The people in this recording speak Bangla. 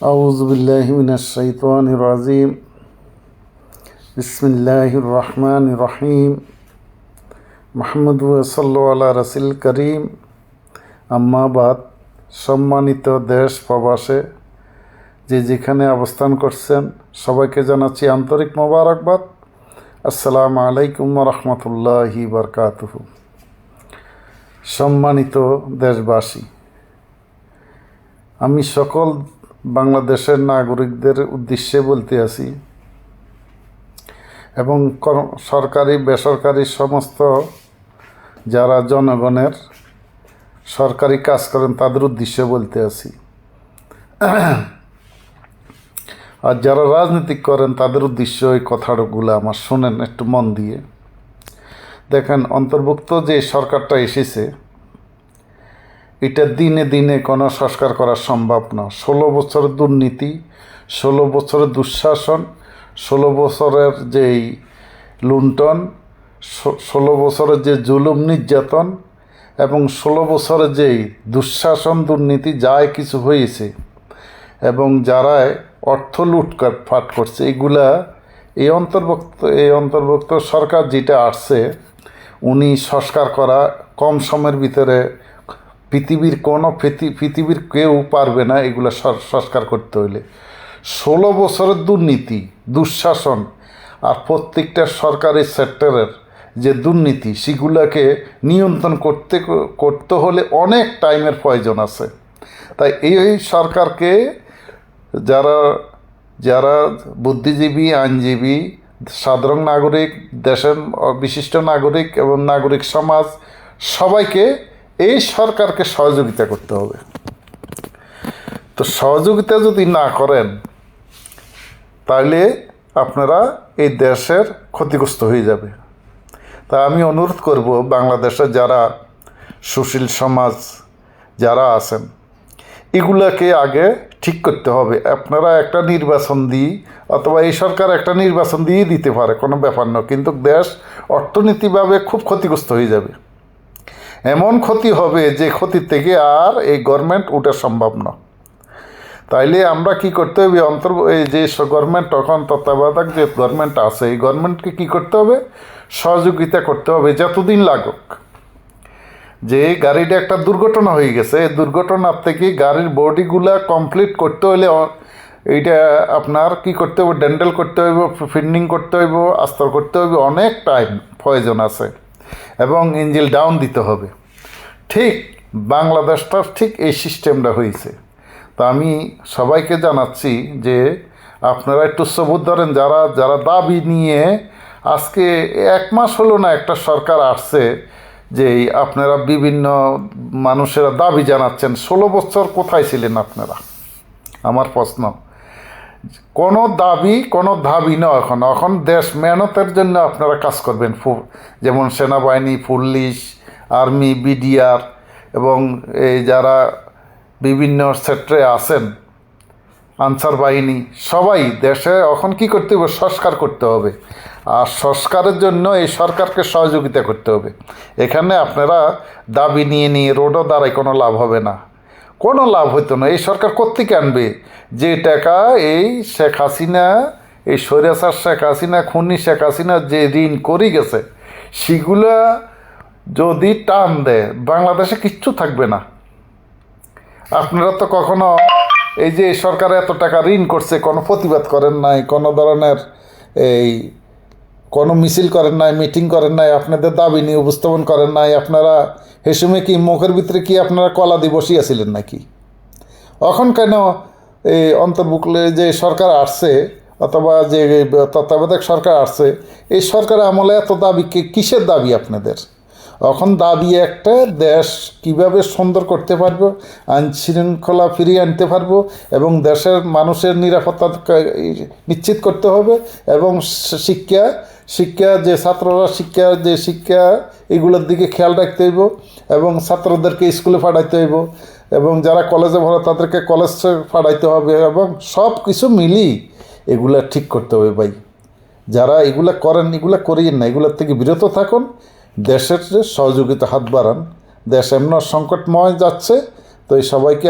أعوذ بالله من الشيطان الرجيم بسم الله الرحمن الرحيم محمد صلى على رسول করিম আম্মা বাদ। সম্মানিত দেশ প্রবাসে যে যেখানে অবস্থান করছেন সবাইকে জানাচ্ছি আন্তরিক মোবারকবাদ। আসসালামু আলাইকুম ওয়া রাহমাতুল্লাহি ওয়া বারাকাতুহু। সম্মানিত দেশবাসী, আমি সকল বাংলাদেশের নাগরিকদের উদ্দেশ্যে বলতে আছি এবং সরকারি বেসরকারি সমস্ত যারা জনগণের সরকারি কাজ করেন তাদের উদ্দেশ্যে বলতে আছি, আর যারা রাজনীতি করেন তাদের উদ্দেশ্য এই কথাগুলো আমার শোনেন একটু মন দিয়ে। দেখেন, অন্তর্ভুক্ত যে সরকারটা এসেছে এটা দিনে দিনে কোনো সংস্কার করা সম্ভব না। 16 বছরের দুর্নীতি, 16 বছরের দুঃশাসন, 16 বছরের যেই লুণ্ঠন, 16 বছরের যে জুলুম নির্যাতন এবং 16 বছরের যেই দুঃশাসন দুর্নীতি যাই কিছু হয়েছে এবং যারা অর্থ লুটপাট করছে এগুলা এই অন্তর্ভুক্ত সরকার যেটা আসছে উনি সংস্কার করা কম সময়ের ভিতরে পৃথিবীর কেউ পারবে না এগুলো সংস্কার করতে হইলে। 16 বছরের দুর্নীতি দুঃশাসন আর প্রত্যেকটা সরকারি সেক্টরের যে দুর্নীতি সেগুলোকে নিয়ন্ত্রণ করতে হলে অনেক টাইমের প্রয়োজন আছে। তাই এই সরকারকে যারা বুদ্ধিজীবী, আইনজীবী, সাধারণ নাগরিক, দেশের বিশিষ্ট নাগরিক এবং নাগরিক সমাজ সবাইকে এই সরকারকে সহযোগিতা করতে হবে। তো সহযোগিতা যদি না করেন তাহলে আপনারা এই দেশের ক্ষতিগ্রস্ত হয়ে যাবে। তা আমি অনুরোধ করব বাংলাদেশের যারা সুশীল সমাজ যারা আছেন এগুলাকে আগে ঠিক করতে হবে। আপনারা একটা নির্বাচন দিই অথবা এই সরকার একটা নির্বাচন দিয়ে দিতে পারে, কোনো ব্যাপার না, কিন্তু দেশ অর্থনীতিভাবে খুব ক্ষতিগ্রস্ত হয়ে যাবে। এমন ক্ষতি হবে যে ক্ষতির থেকে আর এই গভর্নমেন্ট ওঠা সম্ভব না। তাইলে আমরা কি করতে হবে, এই যে গভর্নমেন্ট তখন তত্ত্বাবধায়ক যে গভর্নমেন্ট আছে এই গভর্নমেন্টকে কী করতে হবে, সহযোগিতা করতে হবে যতদিন লাগুক। যে গাড়িটা একটা দুর্ঘটনা হয়ে গেছে, এই দুর্ঘটনার থেকে গাড়ির বডিগুলা কমপ্লিট করতে হলে এইটা আপনার কি করতে হবে, ডেন্টাল করতে হইব, ফিন্ডিং করতে হইব, আস্তর করতে হইব, অনেক টাইম প্রয়োজন আছে এবং ইঞ্জিন ডাউন দিতে হবে। ঠিক বাংলাদেশটার ঠিক এই সিস্টেমটা হয়েছে। তো আমি সবাইকে জানাচ্ছি যে আপনারা একটু সবুর ধরেন। যারা দাবি নিয়ে আজকে 1 মাস হলো না একটা সরকার আসছে যে আপনারা বিভিন্ন মানুষেরা দাবি জানাচ্ছেন, 16 বছর কোথায় ছিলেন আপনারা? আমার প্রশ্ন, কোনো দাবি না। এখন দেশ মেহনতের জন্য আপনারা কাজ করবেন, যেমন সেনাবাহিনী, পুলিশ, আর্মি, বিডিআর এবং এই যারা বিভিন্ন ক্ষেত্রে আছেন আনসার বাহিনী, সবাই দেশে এখন কী করতে হবে, সংস্কার করতে হবে। আর সংস্কারের জন্য এই সরকারকে সহযোগিতা করতে হবে। এখানে আপনারা দাবি নিয়ে রোডও দ্বারাই কোনো লাভ হবে না, কোনো লাভ হইতো না। এই সরকার কোত্থেকে আনবে? যে টাকা এই শেখ হাসিনা, এই স্বৈরাচার শেখ হাসিনা, খুনি শেখ হাসিনা যে ঋণ করে গেছে সেগুলা যদি টান দেয় বাংলাদেশে কিচ্ছু থাকবে না। আপনারা তো কখনো এই যে সরকার এত টাকা ঋণ করছে কোনো প্রতিবাদ করেন নাই, কোনো ধরনের কোনো মিছিল করেন নাই, মিটিং করেন নাই, আপনাদের দাবি নিয়ে উপস্থাপন করেন নাই। আপনারা এ সময় কি মুখের ভিতরে কি আপনারা কলা দিয়ে বসিয়েছিলেন নাকি? এখন কেন এই অন্তর্ভুক্ত যে সরকার আসছে অথবা যে তত্ত্বাবধায়ক সরকার আসছে এই সরকার আমলে এত দাবি কিসের দাবি আপনাদের? এখন দাবি একটা, দেশ কিভাবে সুন্দর করতে পারবো, আইন শৃঙ্খলা ফিরিয়ে আনতে পারবো এবং দেশের মানুষের নিরাপত্তা নিশ্চিত করতে হবে এবং শিক্ষা যে ছাত্ররা শিক্ষা এগুলোর দিকে খেয়াল রাখতে হইব এবং ছাত্রদেরকে স্কুলে পাঠাইতে হইব এবং যারা কলেজে পড়ে তাদেরকে কলেজে পাঠাইতে হবে এবং সব কিছু মিলিয়ে এগুলা ঠিক করতে হবে। ভাই, যারা এগুলা করেন এগুলা করিয়েন না, এগুলোর থেকে বিরত থাকুন, দেশের সহযোগিতা হাত বাড়ান। দেশ এমন সংকটময় যাচ্ছে। তো এই সবাইকে